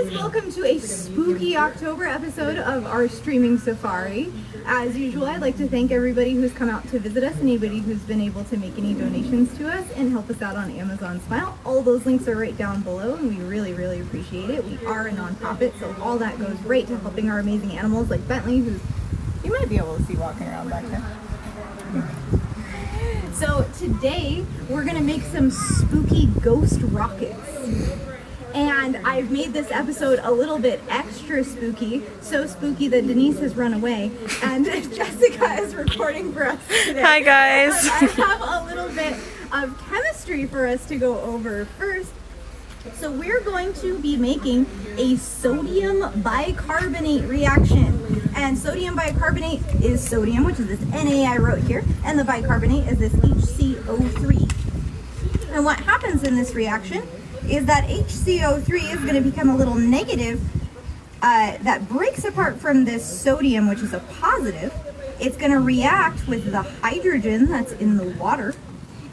guys, welcome to a spooky October episode of our streaming safari. As usual, I'd like to thank everybody who's come out to visit us, anybody who's been able to make any donations to us and help us out on Amazon Smile. All those links are right down below, and we really, really appreciate it. We are a nonprofit, so all that goes right to helping our amazing animals like Bentley, who you might be able to see walking around back there. So today, we're gonna make some spooky ghost rockets. And I've made this episode a little bit extra spooky, so spooky that Denise has run away, and Jessica is recording for us today. Hi guys! I have a little bit of chemistry for us to go over first. So we're going to be making a sodium bicarbonate reaction. And sodium bicarbonate is sodium, which is this Na I wrote here, and the bicarbonate is this HCO3. And what happens in this reaction is that HCO3 is going to become a little negative that breaks apart from this sodium, which is a positive. It's going to react with the hydrogen that's in the water,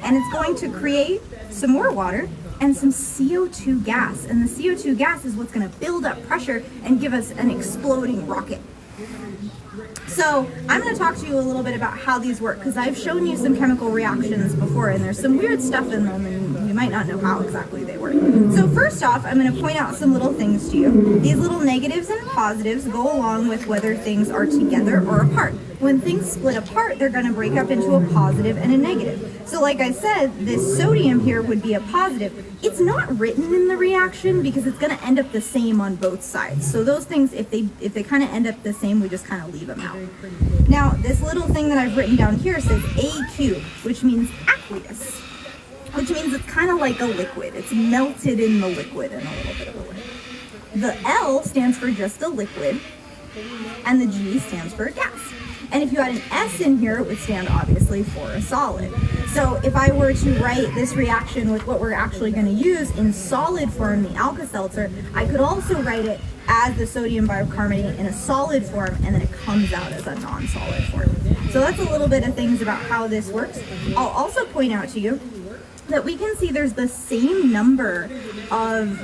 and it's going to create some more water and some CO2 gas. And the CO2 gas is what's going to build up pressure and give us an exploding rocket. So I'm going to talk to you a little bit about how these work, because I've shown you some chemical reactions before, and there's some weird stuff in them, and you might not know how exactly they work. So first off, I'm going to point out some little things to you. These little negatives and positives go along with whether things are together or apart. When things split apart, they're going to break up into a positive and a negative. So like I said, this sodium here would be a positive. It's not written in the reaction because it's going to end up the same on both sides. So those things, if they kind of end up the same, we just kind of leave them out. Now, this little thing that I've written down here says AQ, which means aqueous, which means it's kind of like a liquid. It's melted in the liquid in a little bit of a way. The L stands for just a liquid, and the G stands for a gas. And if you had an S in here, it would stand obviously for a solid. So if I were to write this reaction with what we're actually going to use in solid form, the Alka-Seltzer, I could also write it as the sodium bicarbonate in a solid form, and then it comes out as a non-solid form. So that's a little bit of things about how this works. I'll also point out to you that we can see there's the same number of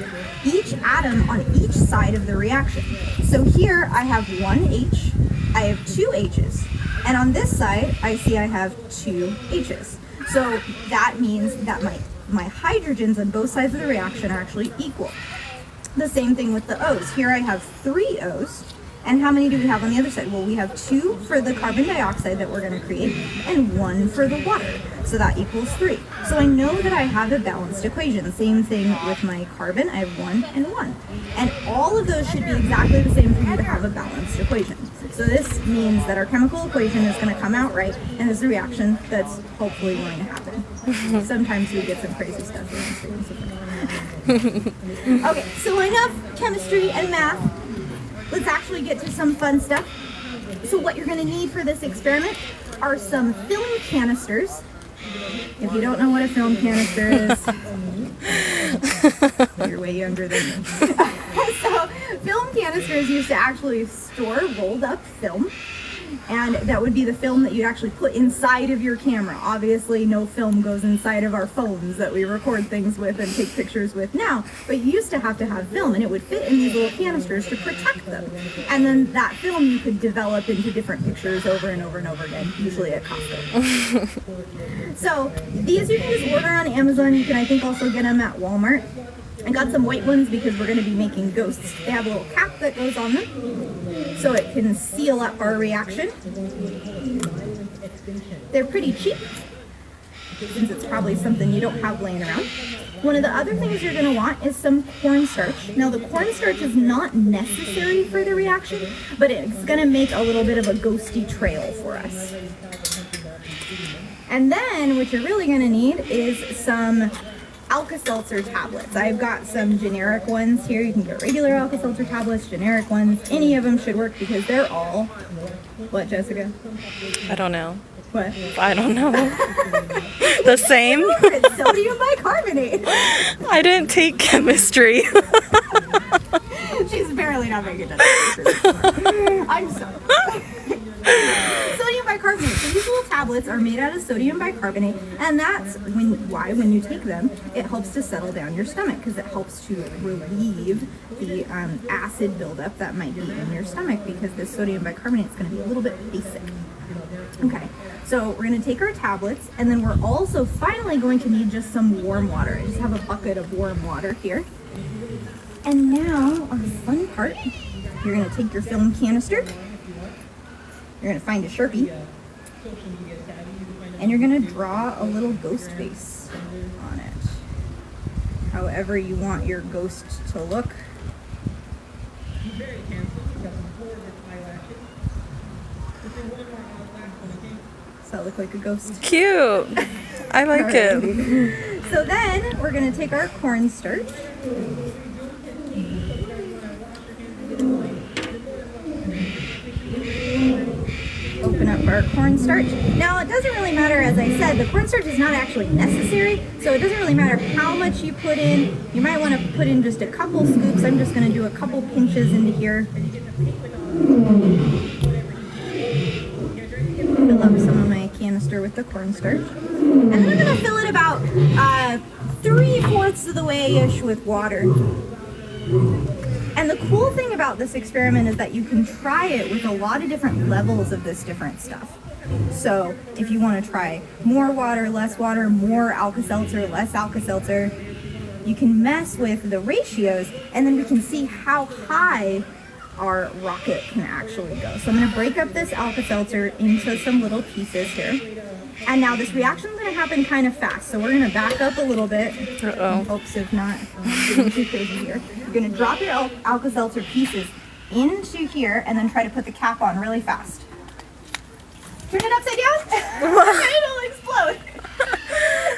each atom on each side of the reaction. So here I have one H, I have two H's, and on this side I see I have two H's. So that means that my hydrogens on both sides of the reaction are actually equal. The same thing with the O's. Here I have three O's, and how many do we have on the other side? Well, we have two for the carbon dioxide that we're going to create, and one for the water. So that equals 3. So I know that I have a balanced equation. Same thing with my carbon. I have 1 and 1. And all of those should be exactly the same for you to have a balanced equation. So this means that our chemical equation is going to come out right, and there's a reaction that's hopefully going to happen. Sometimes we get some crazy stuff in this. Okay, so enough chemistry and math. Let's actually get to some fun stuff. So what you're going to need for this experiment are some film canisters. If you don't know what a film canister is, you're way younger than me. So film canisters used to actually store rolled up film, and that would be the film that you'd actually put inside of your camera. Obviously no film goes inside of our phones that we record things with and take pictures with now, but you used to have film, and it would fit in these little canisters to protect them. And then that film you could develop into different pictures over and over and over again, usually at Costco. So these you can just order on Amazon. You can, I think, also get them at Walmart. I got some white ones because we're going to be making ghosts. They have a little cap that goes on them, so it can seal up our reaction. They're pretty cheap, since it's probably something you don't have laying around. One of the other things you're going to want is some cornstarch. Now the cornstarch is not necessary for the reaction, but it's going to make a little bit of a ghosty trail for us. And then what you're really going to need is some Alka-Seltzer tablets. I've got some generic ones here. You can get regular Alka-Seltzer tablets, generic ones. Any of them should work because they're all... What, Jessica? I don't know. What? I don't know. The same? It's sodium bicarbonate. I didn't take chemistry. She's barely not making it. I'm sorry. Sodium bicarbonate. So these little tablets tablets are made out of sodium bicarbonate, and that's why when you take them, it helps to settle down your stomach, because it helps to relieve the acid buildup that might be in your stomach, because this sodium bicarbonate is going to be a little bit basic. Okay, so we're going to take our tablets, and then we're also finally going to need just some warm water. I just have a bucket of warm water here. And now, our fun part, you're going to take your film canister, you're going to find a Sharpie, and you're going to draw a little ghost face on it, however you want your ghost to look. Does that look like a ghost? Cute. I like it. So then we're going to take our cornstarch. Open up our cornstarch. Now it doesn't really matter, as I said, the cornstarch is not actually necessary, so it doesn't really matter how much you put in. You might want to put in just a couple scoops. I'm just going to do a couple pinches into here. Fill up some of my canister with the cornstarch. And then I'm going to fill it about 3/4 of the way-ish with water. And the cool thing about this experiment is that you can try it with a lot of different levels of this different stuff. So if you want to try more water, more Alka-Seltzer, less Alka-Seltzer, you can mess with the ratios, and then we can see how high our rocket can actually go. So I'm going to break up this Alka-Seltzer into some little pieces here. And now this reaction is going to happen kind of fast. So we're going to back up a little bit in hopes of not getting too crazy here. You're going to drop your Alka-Seltzer pieces into here and then try to put the cap on really fast. Turn it upside down and it'll explode.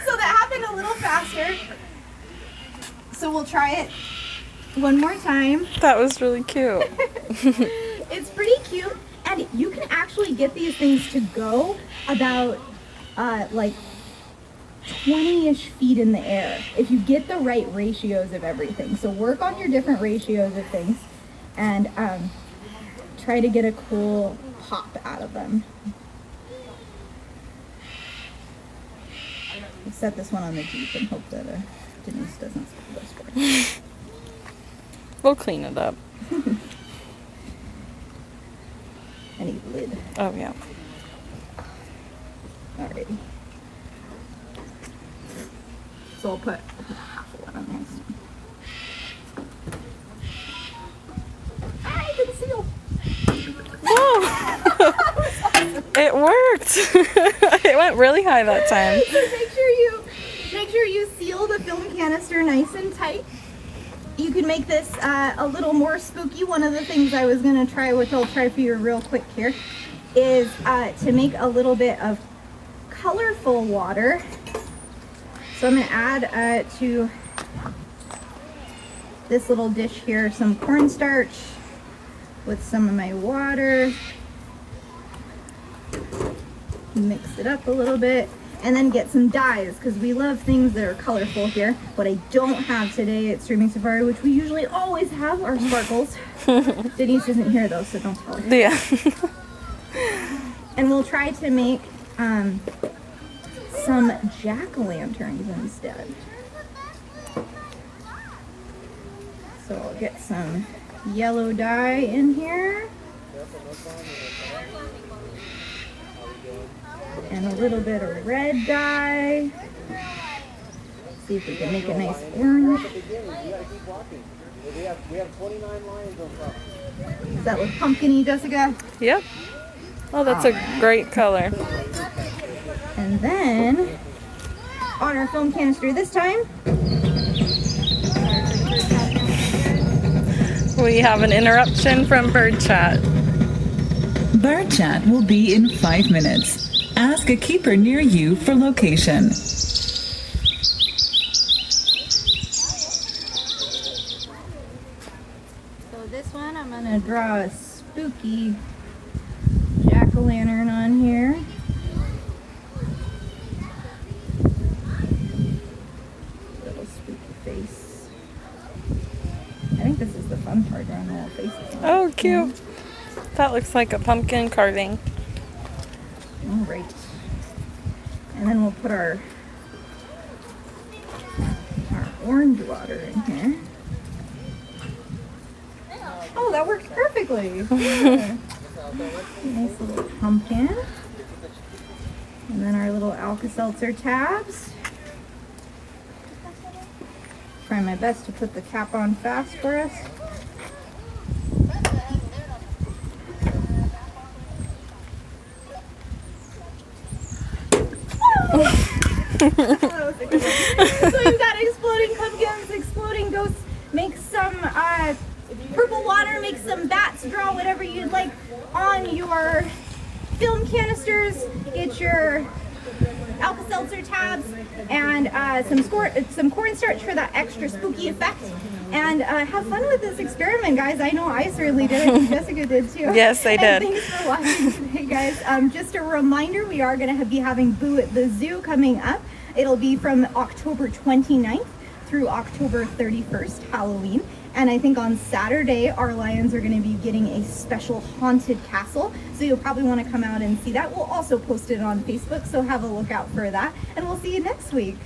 So that happened a little faster. So we'll try it one more time. That was really cute. It's pretty cute, and you can actually get these things to go about like 20-ish feet in the air if you get the right ratios of everything. So work on your different ratios of things and try to get a cool pop out of them. We'll set this one on the Jeep and hope that Denise doesn't spill this for us. We'll clean it up. I need a lid. Oh, yeah. Alrighty. So I'll put half of one on there. I can seal. Whoa! It worked. It went really high that time. So make sure you seal the film canister nice and tight. You can make this a little more spooky. One of the things I was going to try, which I'll try for you real quick here, is to make a little bit of colorful water. So I'm going to add to this little dish here some cornstarch with some of my water. Mix it up a little bit. And then get some dyes, because we love things that are colorful here. What I don't have today at Streaming Safari, which we usually always have, are sparkles. Denise isn't here though, so don't tell her. Yeah. And we'll try to make some jack-o'-lanterns instead. So I'll get some yellow dye in here. And a little bit of red dye. See if we can make a nice orange. Is that look pumpkin-y, Jessica? Yep. Oh, that's a great color. And then, on our film canister this time, We have an interruption from Bird Chat. Bird Chat will be in 5 minutes. Ask a keeper near you for location. so this one I'm going to draw a spooky jack-o'-lantern on here. Little spooky face. I think this is the fun part, drawing little faces. Oh, cute. That looks like a pumpkin carving. All right. And then we'll put our orange water in here. Oh, that works perfectly. Yeah. Nice little pumpkin. And then our little Alka-Seltzer tabs. Try my best to put the cap on fast for us. So you've got exploding pumpkins, exploding ghosts. Make some purple water, make some bats, draw whatever you'd like on your film canisters. Get your Alka-Seltzer tabs and some cornstarch for that extra spooky effect. And have fun with this experiment, guys. I know I certainly did. I think Jessica did too. Yes, I did. And thanks for watching today, guys. Just a reminder, we are going to be having Boo at the Zoo coming up. It'll be from October 29th through October 31st, Halloween. And I think on Saturday, our lions are going to be getting a special haunted castle. So you'll probably want to come out and see that. We'll also post it on Facebook, so have a look out for that. And we'll see you next week.